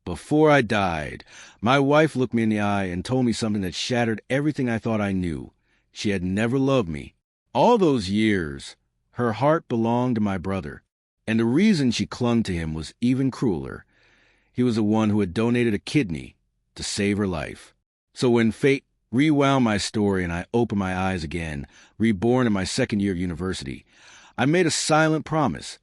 Before I died, my wife looked me in the eye and told me something that shattered everything I thought I knew. She had never loved me. All those years, her heart belonged to my brother, and the reason she clung to him was even crueler. He was the one who had donated a kidney to save her life. So when fate rewound my story and I opened my eyes again, reborn in my second year of university, I made a silent promise.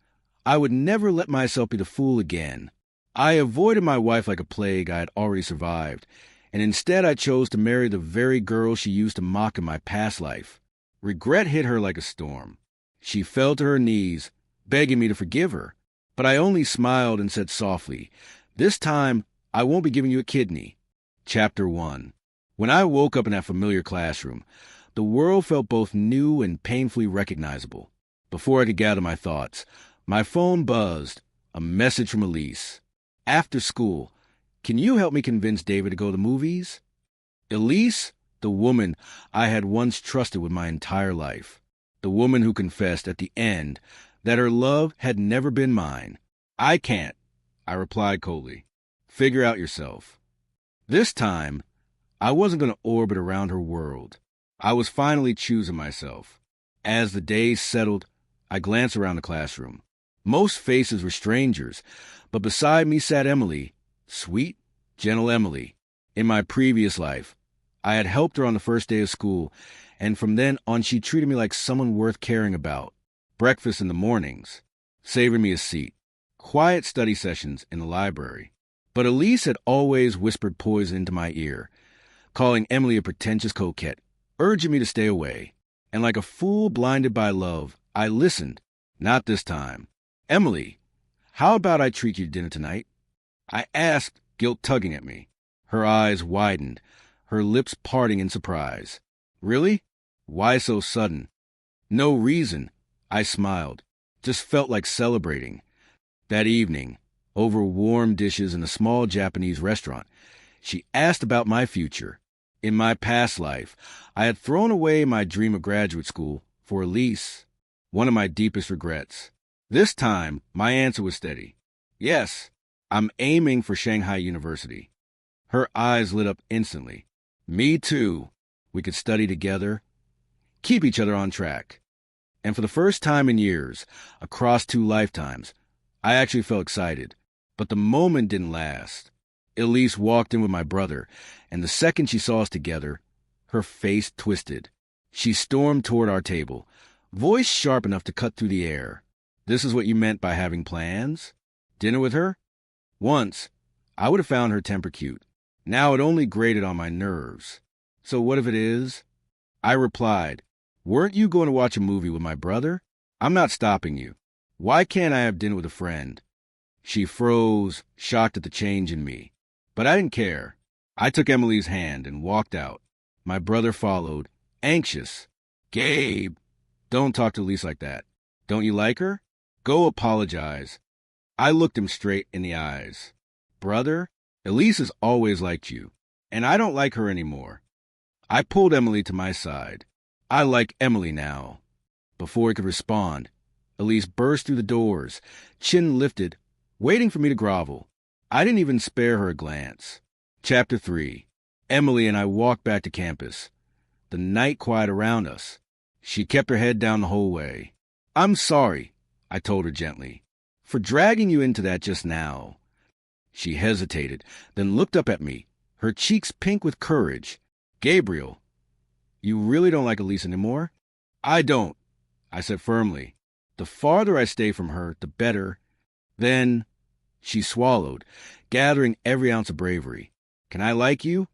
I would never let myself be the fool again. I avoided my wife like a plague I had already survived, and instead I chose to marry the very girl she used to mock in my past life. Regret hit her like a storm. She fell to her knees, begging me to forgive her. But I only smiled and said softly, "This time, I won't be giving you a kidney." Chapter 1. When I woke up in that familiar classroom, the world felt both new and painfully recognizable. Before I could gather my thoughts, my phone buzzed, a message from Elise. "After school, can you help me convince David to go to the movies?" Elise, the woman I had once trusted with my entire life. The woman who confessed at the end that her love had never been mine. "I can't," I replied coldly. "Figure out yourself." This time, I wasn't going to orbit around her world. I was finally choosing myself. As the days settled, I glanced around the classroom. Most faces were strangers, but beside me sat Emily, sweet, gentle Emily. In my previous life, I had helped her on the first day of school, and from then on she treated me like someone worth caring about. Breakfast in the mornings, saving me a seat, quiet study sessions in the library. But Elise had always whispered poison into my ear, calling Emily a pretentious coquette, urging me to stay away. And like a fool blinded by love, I listened. Not this time. "Emily, how about I treat you to dinner tonight?" I asked, guilt tugging at me. Her eyes widened, her lips parting in surprise. "Really? Why so sudden?" "No reason." I smiled. Just felt like celebrating. That evening, over warm dishes in a small Japanese restaurant, she asked about my future. In my past life, I had thrown away my dream of graduate school for Elise, one of my deepest regrets. This time, my answer was steady. "Yes, I'm aiming for Shanghai University." Her eyes lit up instantly. "Me too. We could study together, keep each other on track." And for the first time in years, across 2 lifetimes, I actually felt excited. But the moment didn't last. Elise walked in with my brother, and the second she saw us together, her face twisted. She stormed toward our table, voice sharp enough to cut through the air. "This is what you meant by having plans? Dinner with her?" Once, I would have found her temper cute. Now it only grated on my nerves. "So what if it is?" I replied, "Weren't you going to watch a movie with my brother? I'm not stopping you. Why can't I have dinner with a friend?" She froze, shocked at the change in me. But I didn't care. I took Emily's hand and walked out. My brother followed, anxious. "Gabe, don't talk to Elise like that. Don't you like her? Go apologize." I looked him straight in the eyes. "Brother, Elise has always liked you, and I don't like her anymore." I pulled Emily to my side. "I like Emily now." Before he could respond, Elise burst through the doors, chin lifted, waiting for me to grovel. I didn't even spare her a glance. Chapter 3. Emily and I walked back to campus. The night quiet around us. She kept her head down the whole way. "I'm sorry," I told her gently, "for dragging you into that just now." She hesitated, then looked up at me, her cheeks pink with courage. "Gabriel, you really don't like Elise anymore?" "I don't," I said firmly. "The farther I stay from her, the better." Then she swallowed, gathering every ounce of bravery. "Can I like you?"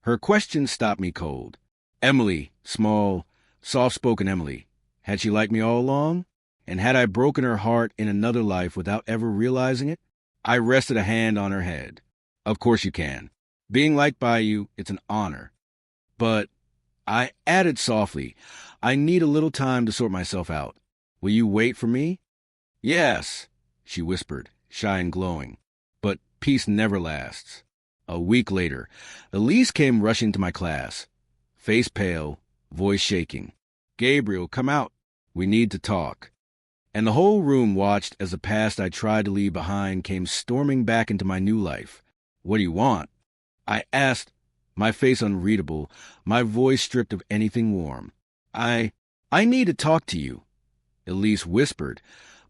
Her question stopped me cold. Emily, small, soft-spoken Emily, had she liked me all along? And had I broken her heart in another life without ever realizing it? I rested a hand on her head. "Of course you can. Being liked by you, it's an honor. But," I added softly, "I need a little time to sort myself out. Will you wait for me?" "Yes," she whispered, shy and glowing. But peace never lasts. A week later, Elise came rushing to my class, face pale, voice shaking. "Gabriel, come out. We need to talk." And the whole room watched as the past I tried to leave behind came storming back into my new life. What do you want? I asked, my face unreadable, my voice stripped of anything warm. I need to talk to you, Elise whispered,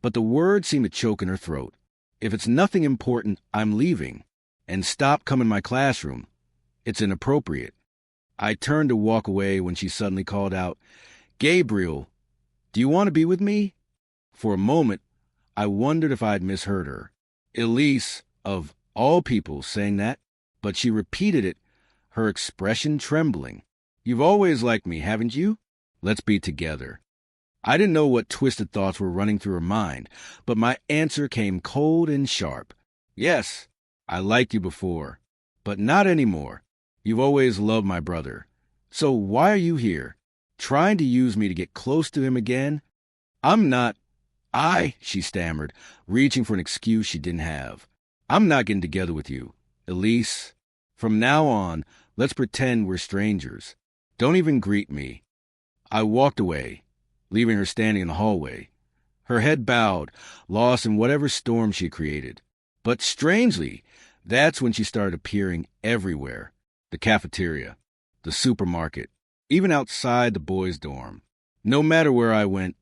but the words seemed to choke in her throat. If it's nothing important, I'm leaving. And stop coming to my classroom. It's inappropriate. I turned to walk away when she suddenly called out, Gabriel, do you want to be with me? For a moment, I wondered if I had misheard her. Elise, of all people, saying that, but she repeated it, her expression trembling. You've always liked me, haven't you? Let's be together. I didn't know what twisted thoughts were running through her mind, but my answer came cold and sharp. Yes, I liked you before, but not anymore. You've always loved my brother. So why are you here? Trying to use me to get close to him again? I'm not... she stammered, reaching for an excuse she didn't have. I'm not getting together with you. Elise, from now on, let's pretend we're strangers. Don't even greet me. I walked away, leaving her standing in the hallway, her head bowed, lost in whatever storm she created. But strangely, that's when she started appearing everywhere. The cafeteria, the supermarket, even outside the boys' dorm. No matter where I went,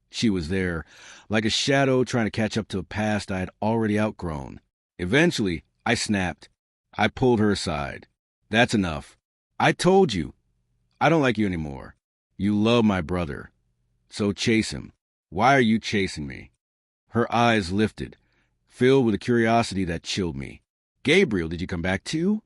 she was there, like a shadow trying to catch up to a past I had already outgrown. Eventually, I snapped. I pulled her aside. That's enough. I told you. I don't like you anymore. You love my brother. So chase him. Why are you chasing me? Her eyes lifted, filled with a curiosity that chilled me. Gabriel, did you come back too?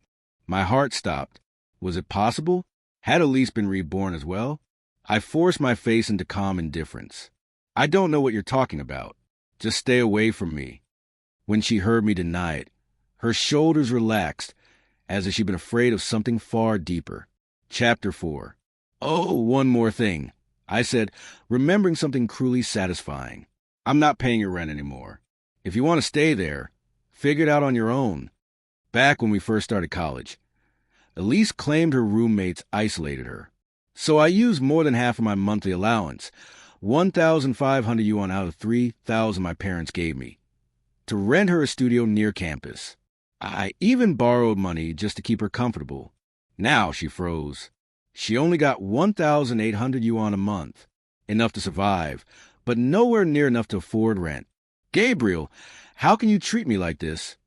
My heart stopped. Was it possible? Had Elise been reborn as well? I forced my face into calm indifference. I don't know what you're talking about. Just stay away from me. When she heard me deny it, her shoulders relaxed, as if she'd been afraid of something far deeper. Chapter 4. Oh, one more thing, I said, remembering something cruelly satisfying. I'm not paying your rent anymore. If you want to stay there, figure it out on your own. Back when we first started college, Elise claimed her roommates isolated her. So I used more than half of my monthly allowance, 1,500 yuan out of 3,000 my parents gave me, to rent her a studio near campus. I even borrowed money just to keep her comfortable. Now she froze. She only got 1,800 yuan a month, enough to survive, but nowhere near enough to afford rent. Gabriel, how can you treat me like this?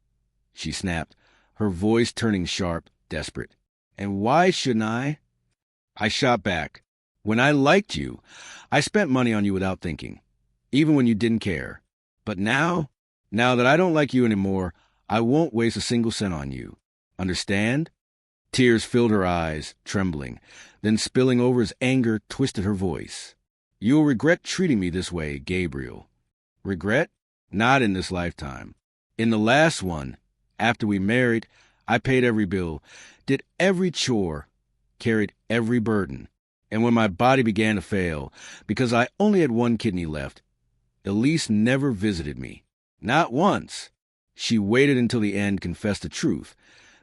She snapped, her voice turning sharp, desperate. And why shouldn't I? I shot back. When I liked you, I spent money on you without thinking, even when you didn't care. But now that I don't like you anymore, I won't waste a single cent on you. Understand? Tears filled her eyes, trembling, then spilling over as anger twisted her voice. You'll regret treating me this way, Gabriel. Regret? Not in this lifetime. In the last one, after we married, I paid every bill, did every chore, carried every burden. And when my body began to fail, because I only had one kidney left, Elise never visited me. Not once. She waited until the end, confessed the truth,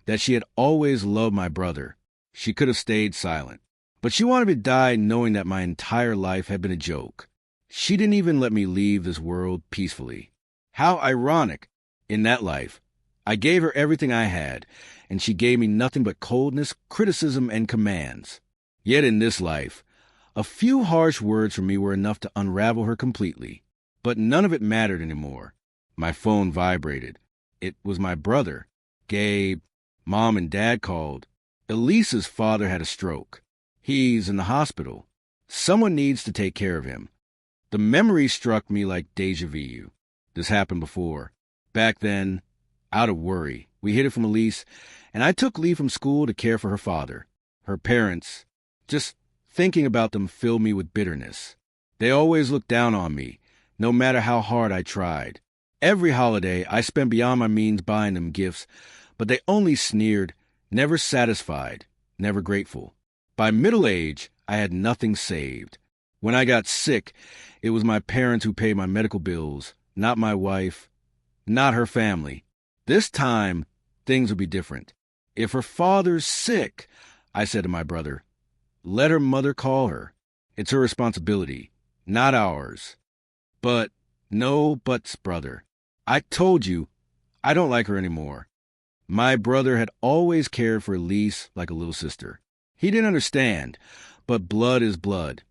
that she had always loved my brother. She could have stayed silent. But she wanted me to die knowing that my entire life had been a joke. She didn't even let me leave this world peacefully. How ironic. In that life, I gave her everything I had, and she gave me nothing but coldness, criticism, and commands. Yet in this life, a few harsh words from me were enough to unravel her completely. But none of it mattered anymore. My phone vibrated. It was my brother. Gabe. Mom and Dad called. Elise's father had a stroke. He's in the hospital. Someone needs to take care of him. The memory struck me like deja vu. This happened before. Back then, out of worry, we hid it from Elise, and I took leave from school to care for her father. Her parents, just thinking about them filled me with bitterness. They always looked down on me, no matter how hard I tried. Every holiday, I spent beyond my means buying them gifts, but they only sneered, never satisfied, never grateful. By middle age, I had nothing saved. When I got sick, it was my parents who paid my medical bills, not my wife, not her family. This time, things would be different. If her father's sick, I said to my brother, let her mother call her. It's her responsibility, not ours. But no buts, brother. I told you, I don't like her anymore. My brother had always cared for Elise like a little sister. He didn't understand, but blood is blood.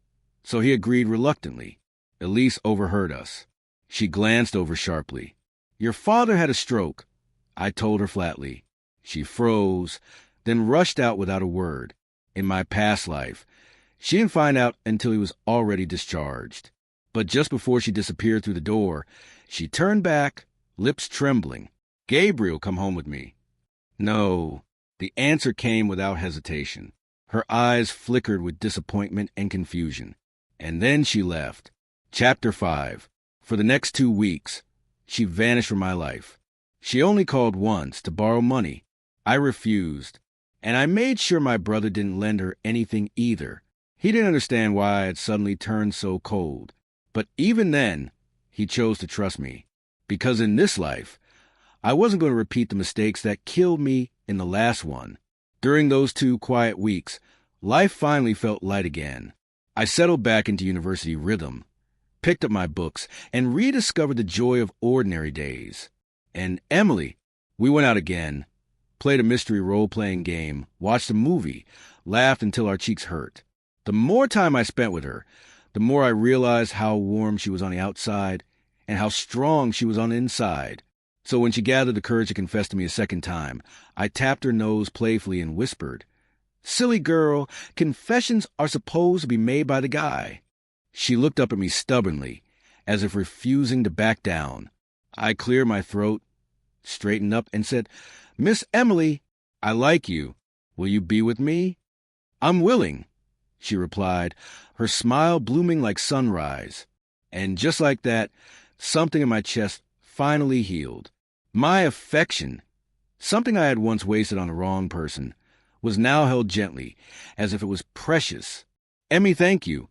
So he agreed reluctantly. Elise overheard us. She glanced over sharply. "Your father had a stroke," I told her flatly. She froze, then rushed out without a word. In my past life, she didn't find out until he was already discharged. But just before she disappeared through the door, she turned back, lips trembling. "Gabriel, come home with me." No, the answer came without hesitation. Her eyes flickered with disappointment and confusion. And then she left. Chapter 5. For the next 2 weeks, she vanished from my life. She only called once to borrow money. I refused, and I made sure my brother didn't lend her anything either. He didn't understand why I had suddenly turned so cold. But even then, he chose to trust me. Because in this life, I wasn't going to repeat the mistakes that killed me in the last one. During those 2 quiet weeks, life finally felt light again. I settled back into university rhythm, picked up my books, and rediscovered the joy of ordinary days. And Emily, we went out again, played a mystery role-playing game, watched a movie, laughed until our cheeks hurt. The more time I spent with her, the more I realized how warm she was on the outside and how strong she was on the inside. So when she gathered the courage to confess to me a second time, I tapped her nose playfully and whispered, "Silly girl, confessions are supposed to be made by the guy." She looked up at me stubbornly, as if refusing to back down. I cleared my throat, straightened up, and said, "Miss Emily, I like you. Will you be with me?" "I'm willing," she replied, her smile blooming like sunrise. And just like that, something in my chest finally healed. My affection, something I had once wasted on the wrong person, was now held gently, as if it was precious. "Emmy, thank you,"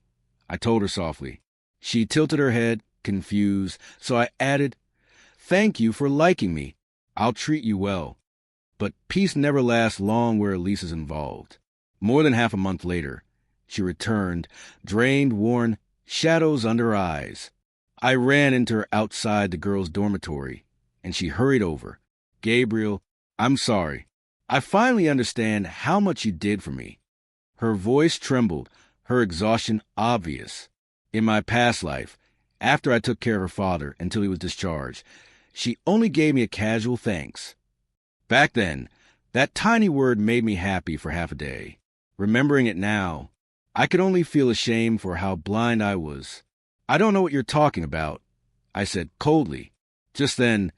I told her softly. She tilted her head, confused, so I added, "Thank you for liking me. I'll treat you well." But peace never lasts long where Elise is involved. More than half a month later, she returned, drained, worn, shadows under her eyes. I ran into her outside the girls' dormitory, and she hurried over. "Gabriel, I'm sorry. I finally understand how much you did for me." Her voice trembled, her exhaustion obvious. In my past life, after I took care of her father until he was discharged, she only gave me a casual thanks. Back then, that tiny word made me happy for half a day. Remembering it now, I could only feel ashamed for how blind I was. "I don't know what you're talking about," I said coldly. Just then,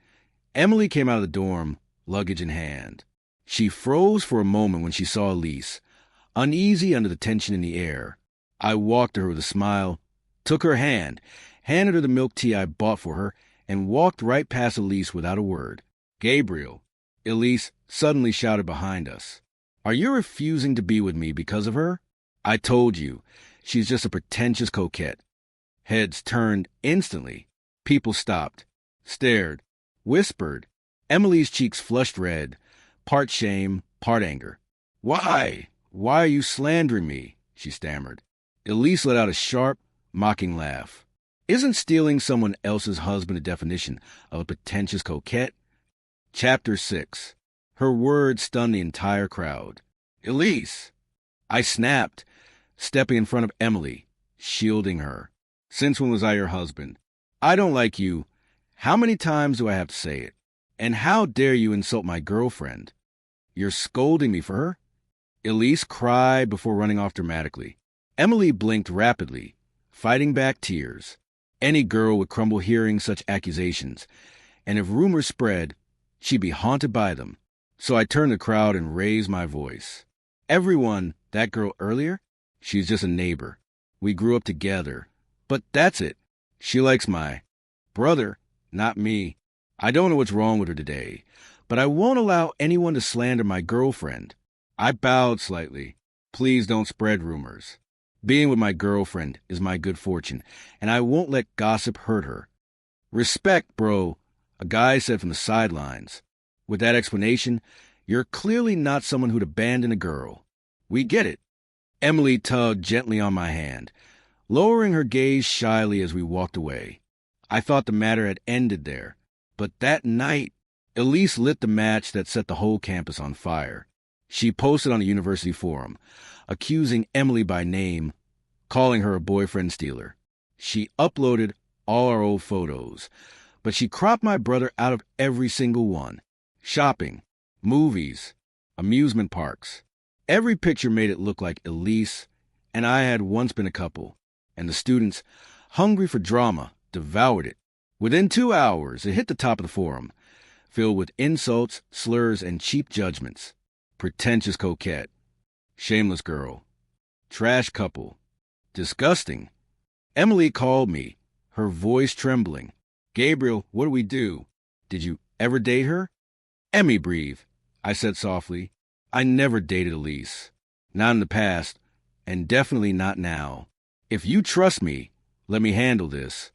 Emily came out of the dorm, luggage in hand. She froze for a moment when she saw Elise, uneasy under the tension in the air. I walked to her with a smile, took her hand, handed her the milk tea I bought for her, and walked right past Elise without a word. "Gabriel," Elise suddenly shouted behind us, "are you refusing to be with me because of her? I told you, she's just a pretentious coquette." Heads turned instantly. People stopped, stared, whispered. Emily's cheeks flushed red, part shame, part anger. Why are you slandering me?" she stammered. Elise let out a sharp, mocking laugh. "Isn't stealing someone else's husband a definition of a pretentious coquette?" Chapter 6. Her words stunned the entire crowd. "Elise!" I snapped, stepping in front of Emily, shielding her. "Since when was I your husband? I don't like you. How many times do I have to say it? And how dare you insult my girlfriend? You're scolding me for her?" Elise cried before running off dramatically. Emily blinked rapidly, fighting back tears. Any girl would crumble hearing such accusations, and if rumors spread, she'd be haunted by them. So I turned to the crowd and raised my voice. "Everyone, that girl earlier? She's just a neighbor. We grew up together. But that's it. She likes my brother, not me. I don't know what's wrong with her today, but I won't allow anyone to slander my girlfriend." I bowed slightly. "Please don't spread rumors. Being with my girlfriend is my good fortune, and I won't let gossip hurt her." "Respect, bro," a guy said from the sidelines. With that explanation, you're clearly not someone who'd abandon a girl. We get it. Emily tugged gently on my hand, lowering her gaze shyly as we walked away. I thought the matter had ended there. But that night, Elise lit the match that set the whole campus on fire. She posted on the university forum, accusing Emily by name, calling her a boyfriend stealer. She uploaded all our old photos, but she cropped my brother out of every single one. Shopping, movies, amusement parks. Every picture made it look like Elise and I had once been a couple, and the students, hungry for drama, devoured it. Within 2 hours, it hit the top of the forum, filled with insults, slurs, and cheap judgments. Pretentious coquette, shameless girl, trash couple, disgusting. Emily called me, her voice trembling. Gabriel, what do we do? Did you ever date her? Emmy, breathe, I said softly. I never dated Elise. Not in the past, and definitely not now. If you trust me, let me handle this.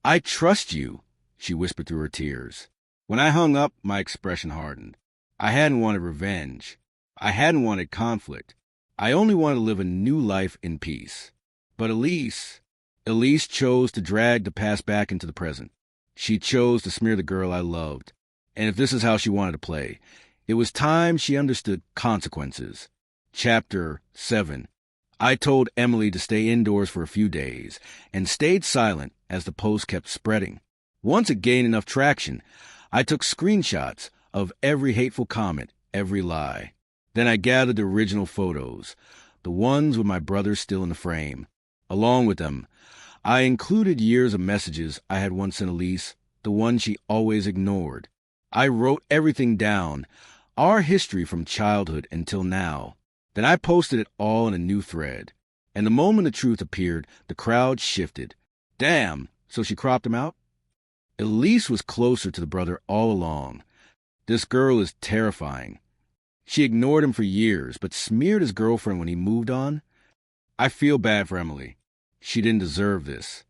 I trust you, she whispered through her tears. When I hung up, my expression hardened. I hadn't wanted revenge. I hadn't wanted conflict. I only wanted to live a new life in peace. But Elise chose to drag the past back into the present. She chose to smear the girl I loved. And if this is how she wanted to play, it was time she understood consequences. Chapter 7. I told Emily to stay indoors for a few days and stayed silent as the post kept spreading. Once it gained enough traction, I took screenshots of every hateful comment, every lie. Then I gathered the original photos, the ones with my brother still in the frame. Along with them, I included years of messages I had once sent Elise, the ones she always ignored. I wrote everything down, our history from childhood until now. Then I posted it all in a new thread. And the moment the truth appeared, the crowd shifted. Damn, so she cropped him out? Elise was closer to the brother all along. This girl is terrifying. She ignored him for years, but smeared his girlfriend when he moved on. I feel bad for Emily. She didn't deserve this.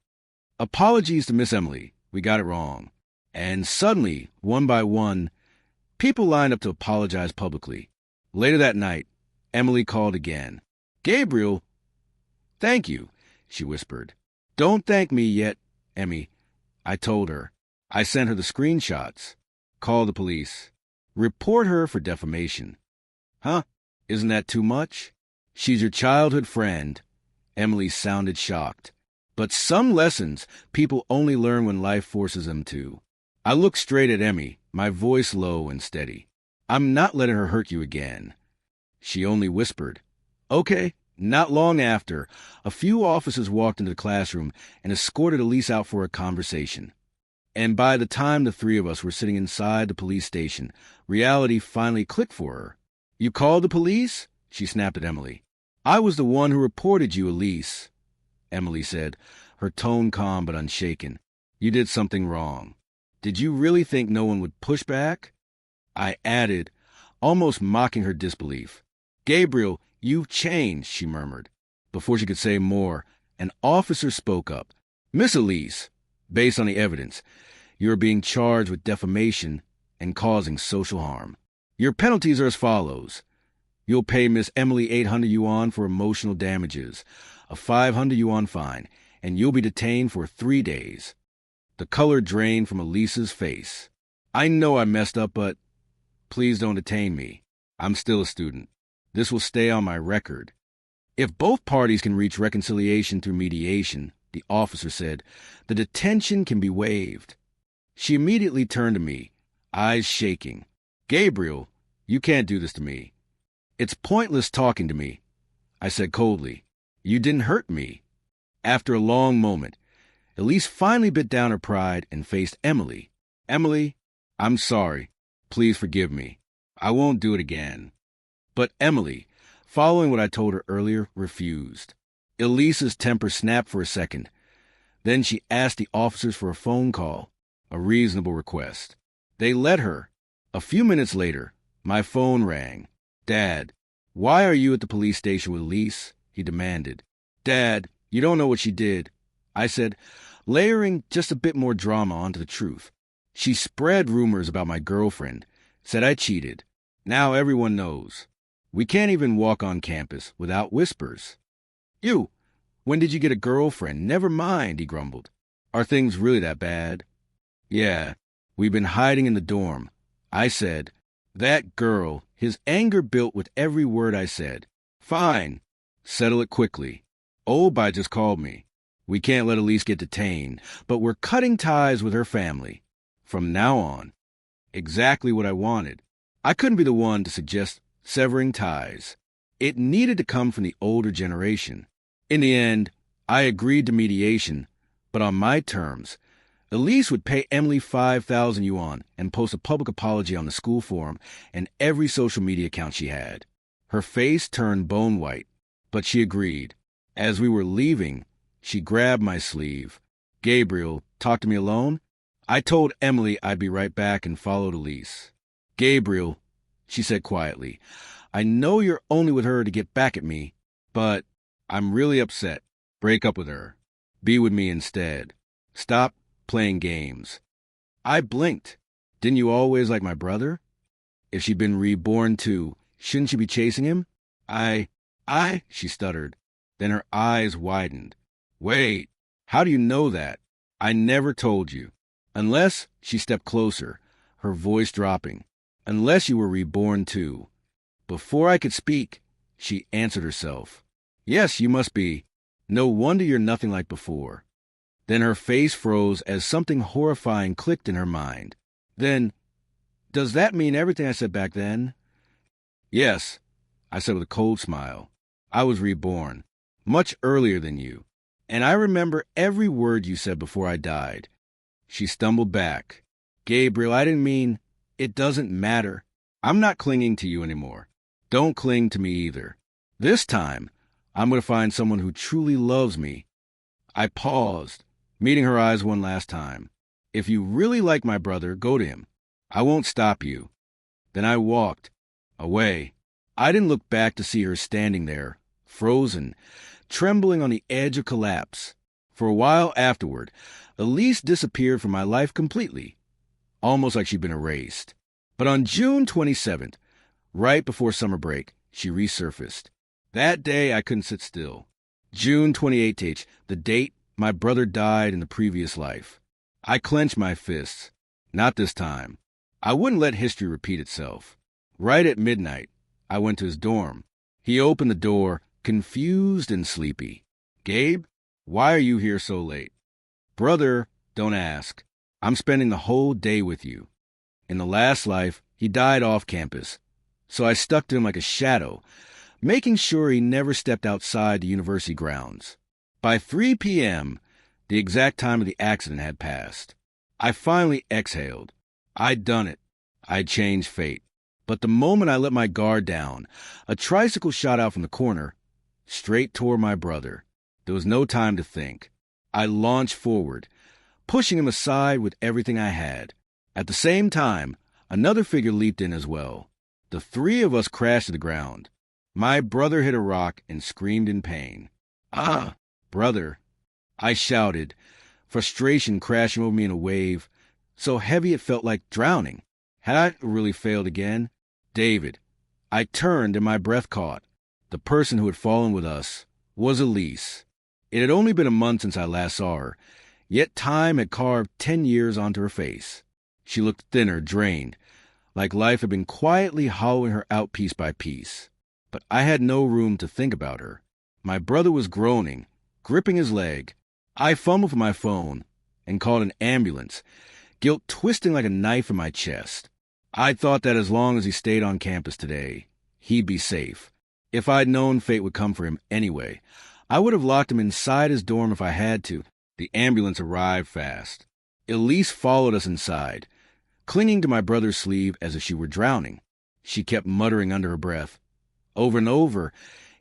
Apologies to Miss Emily. We got it wrong. And suddenly, one by one, people lined up to apologize publicly. Later that night, Emily called again. Gabriel, thank you, she whispered. Don't thank me yet, Emmy, I told her. I sent her the screenshots. Call the police. Report her for defamation. Huh? Isn't that too much? She's your childhood friend. Emily sounded shocked. But some lessons people only learn when life forces them to. I looked straight at Emmy, my voice low and steady. I'm not letting her hurt you again. She only whispered. Okay. Not long after, a few officers walked into the classroom and escorted Elise out for a conversation. And by the time the three of us were sitting inside the police station, reality finally clicked for her. You called the police? She snapped at Emily. I was the one who reported you, Elise, Emily said, her tone calm but unshaken. You did something wrong. Did you really think no one would push back? I added, almost mocking her disbelief. Gabriel, you've changed, she murmured. Before she could say more, an officer spoke up. Miss Elise, based on the evidence, you are being charged with defamation and causing social harm. Your penalties are as follows. You'll pay Miss Emily 800 yuan for emotional damages, a 500 yuan fine, and you'll be detained for 3 days. The color drained from Elise's face. I know I messed up, but please don't detain me. I'm still a student. This will stay on my record. If both parties can reach reconciliation through mediation, the officer said, the detention can be waived. She immediately turned to me, eyes shaking. Gabriel, you can't do this to me. It's pointless talking to me, I said coldly. You didn't hurt me. After a long moment, Elise finally bit down her pride and faced Emily. Emily, I'm sorry. Please forgive me. I won't do it again. But Emily, following what I told her earlier, refused. Elise's temper snapped for a second. Then she asked the officers for a phone call, a reasonable request. They let her. A few minutes later, my phone rang. Dad, why are you at the police station with Elise? He demanded. Dad, you don't know what she did. I said, layering just a bit more drama onto the truth. She spread rumors about my girlfriend, said I cheated. Now everyone knows. We can't even walk on campus without whispers. You, when did you get a girlfriend? Never mind, he grumbled. Are things really that bad? Yeah, we've been hiding in the dorm. I said, "That girl." His anger built with every word I said. "Fine. Settle it quickly. Obi just called me. We can't let Elise get detained, but we're cutting ties with her family. From now on." Exactly what I wanted. I couldn't be the one to suggest severing ties. It needed to come from the older generation. In the end, I agreed to mediation, but on my terms. Elise would pay Emily 5,000 yuan and post a public apology on the school forum and every social media account she had. Her face turned bone white, but she agreed. As we were leaving, she grabbed my sleeve. "Gabriel, talk to me alone?" I told Emily I'd be right back and followed Elise. "Gabriel," she said quietly, "I know you're only with her to get back at me, but I'm really upset. Break up with her. Be with me instead. Stop playing games." I blinked. Didn't you always like my brother? If she'd been reborn too, shouldn't she be chasing him? She stuttered. Then her eyes widened. "Wait, how do you know that? I never told you. Unless," she stepped closer, her voice dropping, "unless you were reborn too." Before I could speak, she answered herself. "Yes, you must be. No wonder you're nothing like before." Then her face froze as something horrifying clicked in her mind. "Then, does that mean everything I said back then?" "Yes," I said with a cold smile. "I was reborn, much earlier than you, and I remember every word you said before I died." She stumbled back. "Gabriel, I didn't mean, it doesn't matter. I'm not clinging to you anymore. Don't cling to me either. This time, I'm going to find someone who truly loves me." I paused, meeting her eyes one last time. "If you really like my brother, go to him. I won't stop you." Then I walked away. I didn't look back to see her standing there, frozen, trembling on the edge of collapse. For a while afterward, Elise disappeared from my life completely, almost like she'd been erased. But on June 27th, right before summer break, she resurfaced. That day, I couldn't sit still. June 28th, the date my brother died in the previous life. I clenched my fists. Not this time. I wouldn't let history repeat itself. Right at midnight, I went to his dorm. He opened the door, confused and sleepy. "Gabe, why are you here so late?" "Brother, don't ask. I'm spending the whole day with you." In the last life, he died off campus, so I stuck to him like a shadow, making sure he never stepped outside the university grounds. By 3 p.m., the exact time of the accident had passed. I finally exhaled. I'd done it. I'd changed fate. But the moment I let my guard down, a tricycle shot out from the corner, straight toward my brother. There was no time to think. I launched forward, pushing him aside with everything I had. At the same time, another figure leaped in as well. The three of us crashed to the ground. My brother hit a rock and screamed in pain. "Ah, brother," I shouted, frustration crashing over me in a wave, so heavy it felt like drowning. Had I really failed again? "David." I turned and my breath caught. The person who had fallen with us was Elise. It had only been a month since I last saw her, yet time had carved 10 years onto her face. She looked thinner, drained, like life had been quietly hollowing her out piece by piece. But I had no room to think about her. My brother was groaning, gripping his leg. I fumbled for my phone and called an ambulance, guilt twisting like a knife in my chest. I thought that as long as he stayed on campus today, he'd be safe. If I'd known fate would come for him anyway, I would have locked him inside his dorm if I had to. The ambulance arrived fast. Elise followed us inside, clinging to my brother's sleeve as if she were drowning. She kept muttering under her breath, over and over,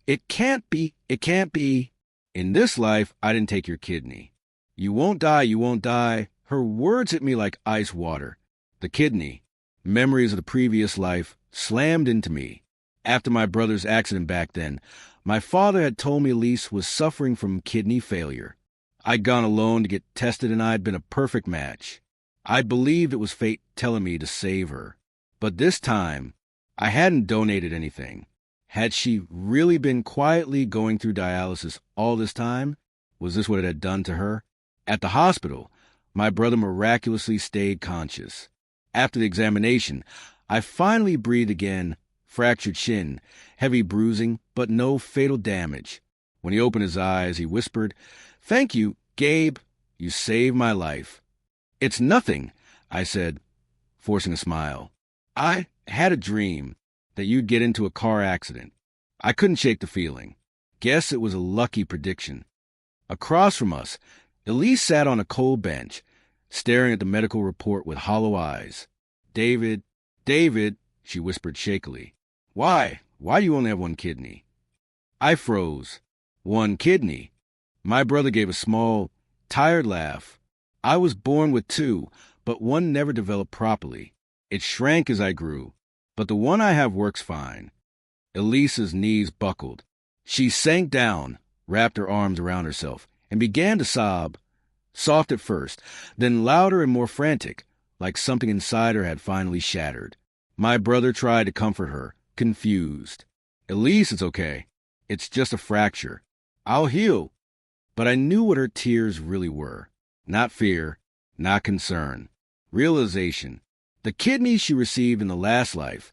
"It can't be, it can't be. In this life, I didn't take your kidney. You won't die, you won't die." Her words hit me like ice water. The kidney, memories of the previous life, slammed into me. After my brother's accident back then, my father had told me Elise was suffering from kidney failure. I'd gone alone to get tested and I'd been a perfect match. I believed it was fate telling me to save her. But this time, I hadn't donated anything. Had she really been quietly going through dialysis all this time? Was this what it had done to her? At the hospital, my brother miraculously stayed conscious. After the examination, I finally breathed again. Fractured shin, heavy bruising, but no fatal damage. When he opened his eyes, he whispered, "Thank you, Gabe. You saved my life." "It's nothing," I said, forcing a smile. "I had a dream that you'd get into a car accident." I couldn't shake the feeling. Guess it was a lucky prediction. Across from us, Elise sat on a cold bench, staring at the medical report with hollow eyes. David, she whispered shakily. Why do you only have one kidney?" I froze. One kidney? My brother gave a small, tired laugh. "I was born with two, but one never developed properly. It shrank as I grew, but the one I have works fine." Elise's knees buckled. She sank down, wrapped her arms around herself, and began to sob, soft at first, then louder and more frantic, like something inside her had finally shattered. My brother tried to comfort her, confused. "Elise, it's okay. It's just a fracture. I'll heal." But I knew what her tears really were. Not fear, not concern. Realization. The kidney she received in the last life,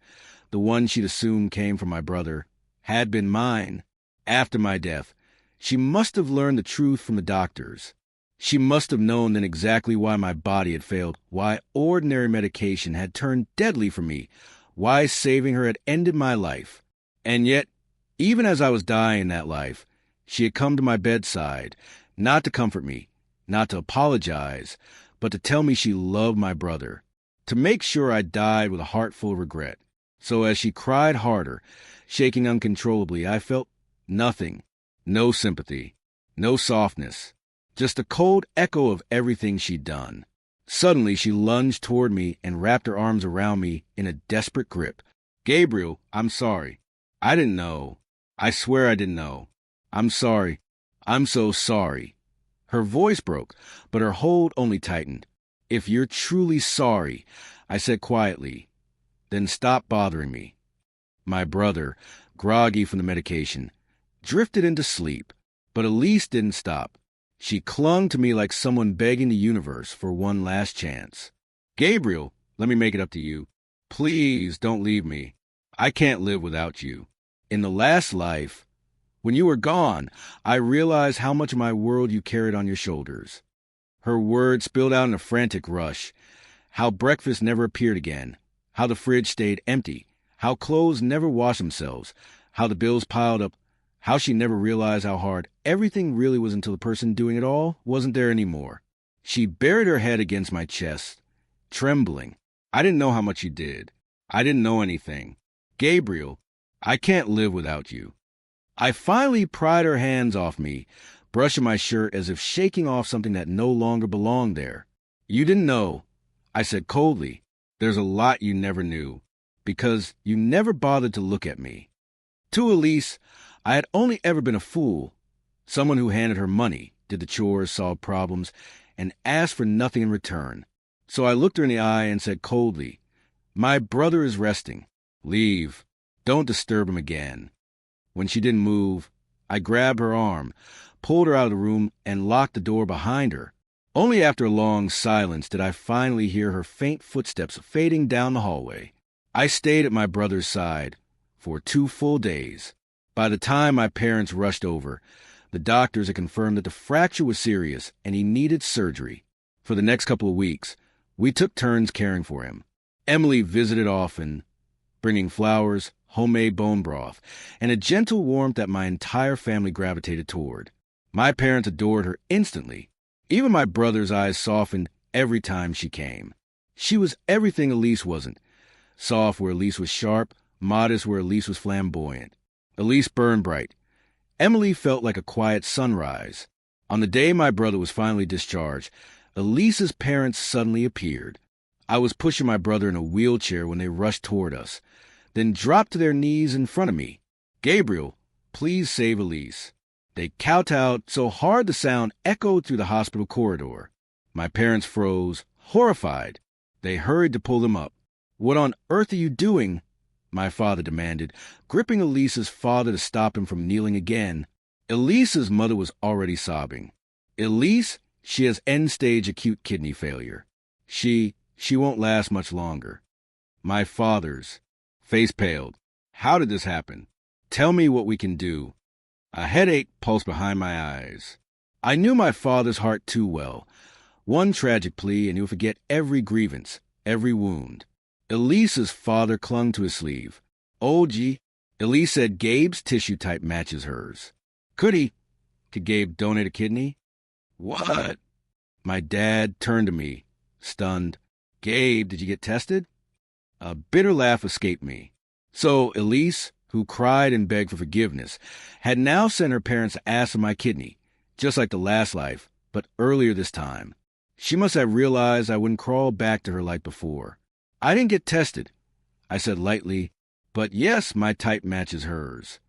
the one she'd assumed came from my brother, had been mine. After my death, she must have learned the truth from the doctors. She must have known then exactly why my body had failed, why ordinary medication had turned deadly for me, why saving her had ended my life. And yet, even as I was dying that life, she had come to my bedside, not to comfort me, not to apologize, but to tell me she loved my brother, to make sure I died with a heart full of regret. So as she cried harder, shaking uncontrollably, I felt nothing, no sympathy, no softness, just a cold echo of everything she'd done. Suddenly, she lunged toward me and wrapped her arms around me in a desperate grip. "Gabriel, I'm sorry. I didn't know. I swear I didn't know. I'm sorry. I'm so sorry." Her voice broke, but her hold only tightened. "If you're truly sorry," I said quietly, "then stop bothering me." My brother, groggy from the medication, drifted into sleep, but Elise didn't stop. She clung to me like someone begging the universe for one last chance. "Gabriel, let me make it up to you. Please don't leave me. I can't live without you. In the last life, when you were gone, I realized how much of my world you carried on your shoulders." Her words spilled out in a frantic rush. How breakfast never appeared again. How the fridge stayed empty. How clothes never washed themselves. How the bills piled up. How she never realized how hard everything really was until the person doing it all wasn't there anymore. She buried her head against my chest, trembling. "I didn't know how much you did. I didn't know anything. Gabriel, I can't live without you." I finally pried her hands off me, brushing my shirt as if shaking off something that no longer belonged there. "You didn't know," I said coldly. "There's a lot you never knew, because you never bothered to look at me." To Elise, I had only ever been a fool, someone who handed her money, did the chores, solved problems, and asked for nothing in return. So I looked her in the eye and said coldly, "My brother is resting. Leave. Don't disturb him again." When she didn't move, I grabbed her arm, pulled her out of the room, and locked the door behind her. Only after a long silence did I finally hear her faint footsteps fading down the hallway. I stayed at my brother's side for 2 full days. By the time my parents rushed over, the doctors had confirmed that the fracture was serious and he needed surgery. For the next couple of weeks, we took turns caring for him. Emily visited often, bringing flowers, homemade bone broth, and a gentle warmth that my entire family gravitated toward. My parents adored her instantly. Even my brother's eyes softened every time she came. She was everything Elise wasn't. Soft where Elise was sharp, modest where Elise was flamboyant. Elise burned bright. Emily felt like a quiet sunrise. On the day my brother was finally discharged, Elise's parents suddenly appeared. I was pushing my brother in a wheelchair when they rushed toward us, then dropped to their knees in front of me. "Gabriel, please save Elise." They kowtowed so hard the sound echoed through the hospital corridor. My parents froze, horrified. They hurried to pull them up. "What on earth are you doing?" my father demanded, gripping Elise's father to stop him from kneeling again. Elise's mother was already sobbing. "Elise, she has end-stage acute kidney failure. She She won't last much longer. My father's face paled. How did this happen? Tell me what we can do. A headache pulsed behind my eyes. I knew my father's heart too well. One tragic plea, and he would forget every grievance, every wound. Elise's father clung to his sleeve. "Oh, gee." Elise said Gabe's tissue type matches hers. Could Gabe donate a kidney? What? My dad turned to me, stunned. Gabe, did you get tested? A bitter laugh escaped me. So Elise, who cried and begged for forgiveness, had now sent her parents to ask for my kidney, just like the last life, but earlier this time. She must have realized I wouldn't crawl back to her like before. I didn't get tested, I said lightly, but yes, my type matches hers.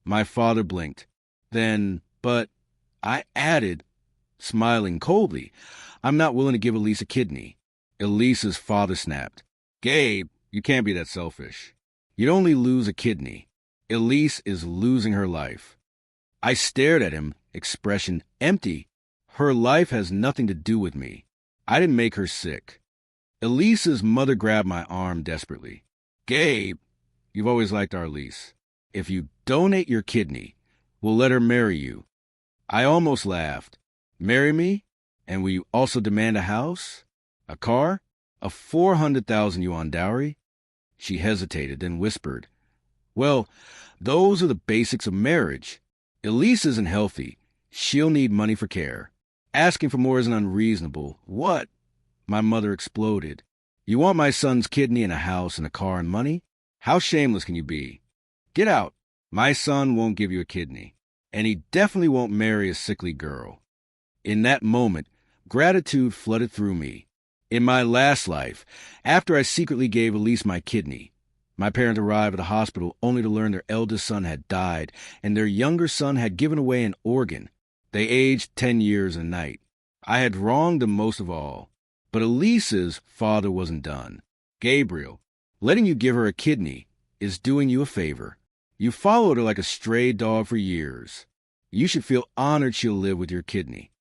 My father blinked. Then, but I added, smiling coldly, I'm not willing to give Elise a kidney. Elise's father snapped. Gabe, you can't be that selfish. You'd only lose a kidney. Elise is losing her life. I stared at him, expression empty. Her life has nothing to do with me. I didn't make her sick. Elise's mother grabbed my arm desperately. Gabe, you've always liked our Elise. If you donate your kidney, we'll let her marry you. I almost laughed. Marry me? And will you also demand a house? A car? A 400,000 yuan dowry? She hesitated, then whispered, Well, those are the basics of marriage. Elise isn't healthy. She'll need money for care. Asking for more isn't unreasonable. What? My mother exploded. You want my son's kidney and a house and a car and money? How shameless can you be? Get out. My son won't give you a kidney. And he definitely won't marry a sickly girl. In that moment, gratitude flooded through me. In my last life, after I secretly gave Elise my kidney, my parents arrived at the hospital only to learn their eldest son had died and their younger son had given away an organ. They aged 10 years a night. I had wronged them most of all. But Elise's father wasn't done. Gabriel, letting you give her a kidney is doing you a favor. You followed her like a stray dog for years. You should feel honored she'll live with your kidney.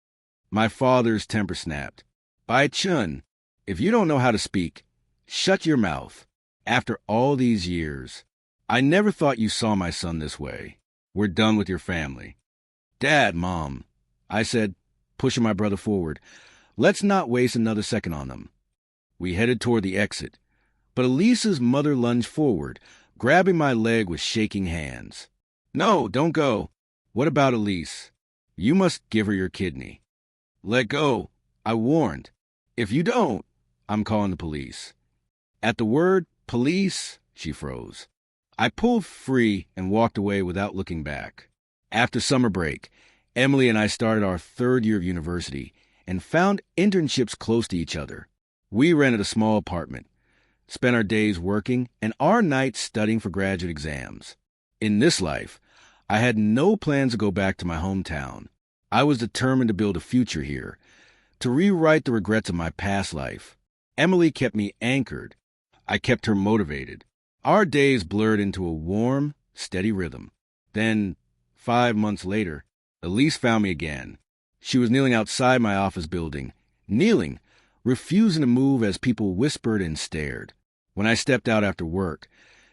My father's temper snapped. Bai Chun, if you don't know how to speak, shut your mouth. After all these years, I never thought you saw my son this way. We're done with your family. Dad, Mom, I said, pushing my brother forward. Let's not waste another second on them. We headed toward the exit, but Elise's mother lunged forward, grabbing my leg with shaking hands. No, don't go. What about Elise? You must give her your kidney. Let go, I warned. If you don't, I'm calling the police. At the word police, she froze. I pulled free and walked away without looking back. After summer break, Emily and I started our third year of university and found internships close to each other. We rented a small apartment, spent our days working, and our nights studying for graduate exams. In this life, I had no plans to go back to my hometown. I was determined to build a future here, to rewrite the regrets of my past life. Emily kept me anchored. I kept her motivated. Our days blurred into a warm, steady rhythm. Then, 5 months later, Elise found me again. She was kneeling outside my office building, kneeling, refusing to move as people whispered and stared. When I stepped out after work,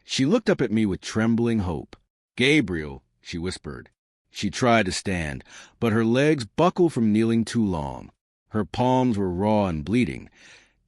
she looked up at me with trembling hope. Gabriel, she whispered. She tried to stand, but her legs buckled from kneeling too long. Her palms were raw and bleeding.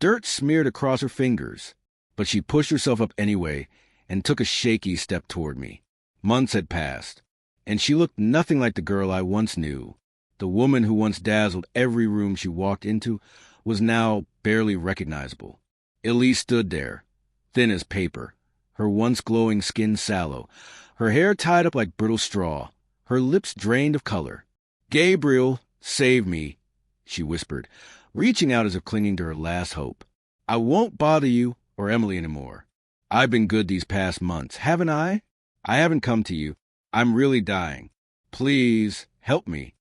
Dirt smeared across her fingers. But she pushed herself up anyway and took a shaky step toward me. Months had passed, and she looked nothing like the girl I once knew. The woman who once dazzled every room she walked into was now barely recognizable. Elise stood there, thin as paper, her once glowing skin sallow, her hair tied up like brittle straw, her lips drained of color. Gabriel, save me, she whispered, reaching out as if clinging to her last hope. I won't bother you or Emily anymore. I've been good these past months, haven't I? I haven't come to you. I'm really dying. Please, help me.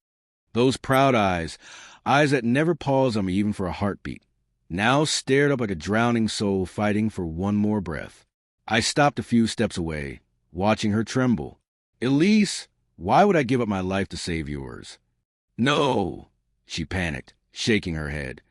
Those proud eyes that never paused on me even for a heartbeat, now stared up like a drowning soul fighting for one more breath. I stopped a few steps away, watching her tremble. Elise, why would I give up my life to save yours? No, she panicked, shaking her head.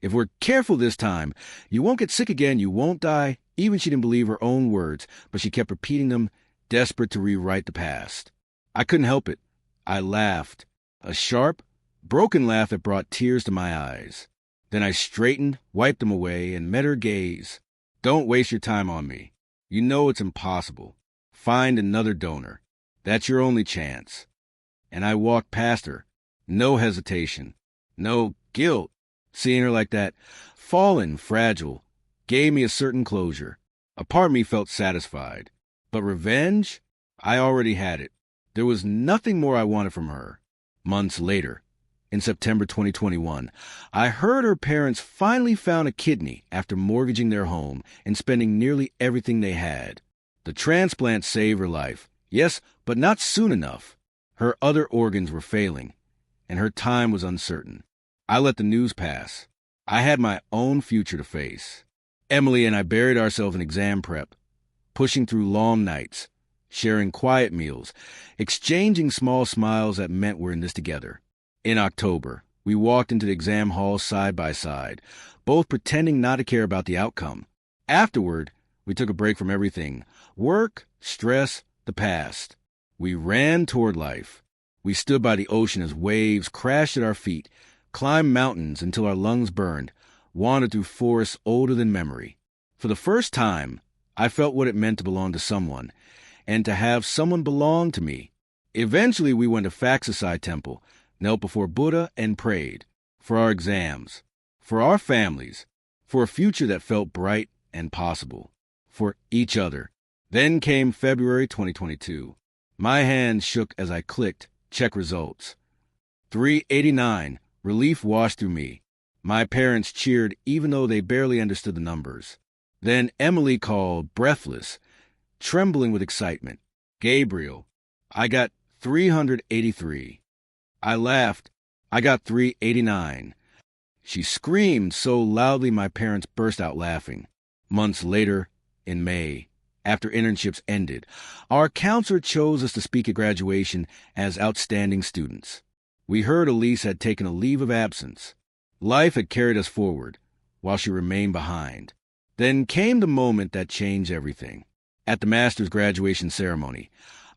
If we're careful this time, you won't get sick again, you won't die. Even she didn't believe her own words, but she kept repeating them, desperate to rewrite the past. I couldn't help it. I laughed. A sharp, broken laugh that brought tears to my eyes. Then I straightened, wiped them away, and met her gaze. Don't waste your time on me. You know it's impossible. Find another donor. That's your only chance. And I walked past her. No hesitation. No guilt. Seeing her like that, fallen, fragile, gave me a certain closure. A part of me felt satisfied. But revenge? I already had it. There was nothing more I wanted from her. Months later, in September 2021, I heard her parents finally found a kidney after mortgaging their home and spending nearly everything they had. The transplant saved her life. Yes, but not soon enough. Her other organs were failing, and her time was uncertain. I let the news pass. I had my own future to face. Emily and I buried ourselves in exam prep, pushing through long nights, sharing quiet meals, exchanging small smiles that meant we're in this together. In October, we walked into the exam hall side by side, both pretending not to care about the outcome. Afterward, we took a break from everything: work, stress, the past. We ran toward life. We stood by the ocean as waves crashed at our feet, climbed mountains until our lungs burned, wandered through forests older than memory. For the first time, I felt what it meant to belong to someone, and to have someone belong to me. Eventually, we went to Faxasai Temple, knelt before Buddha, and prayed for our exams, for our families, for a future that felt bright and possible, for each other. Then came February 2022. My hands shook as I clicked check results. 389. Relief washed through me. My parents cheered even though they barely understood the numbers. Then Emily called, breathless, trembling with excitement. Gabriel, I got 383. I laughed. I got 389. She screamed so loudly my parents burst out laughing. Months later, in May, after internships ended, our counselor chose us to speak at graduation as outstanding students. We heard Elise had taken a leave of absence. Life had carried us forward, while she remained behind. Then came the moment that changed everything. At the master's graduation ceremony,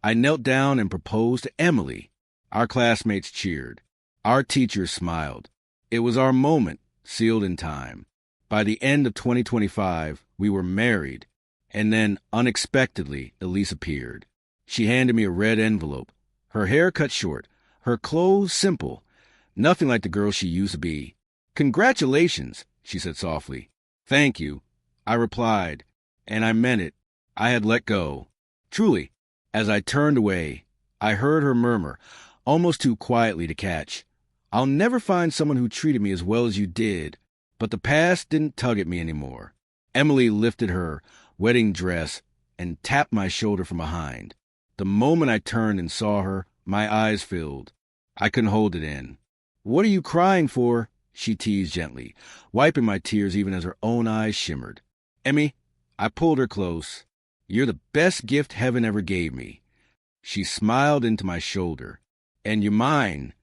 I knelt down and proposed to Emily. Our classmates cheered. Our teachers smiled. It was our moment, sealed in time. By the end of 2025, we were married. And then, unexpectedly, Elise appeared. She handed me a red envelope. Her hair cut short. Her clothes simple. Nothing like the girl she used to be. "Congratulations," she said softly. "Thank you," I replied, and I meant it. I had let go. Truly, as I turned away, I heard her murmur, almost too quietly to catch, "I'll never find someone who treated me as well as you did." But the past didn't tug at me anymore. Emily lifted her wedding dress and tapped my shoulder from behind. The moment I turned and saw her, my eyes filled. I couldn't hold it in. "What are you crying for?" she teased gently, wiping my tears even as her own eyes shimmered. "Emmy," I pulled her close, "you're the best gift heaven ever gave me." She smiled into my shoulder. "And you're mine.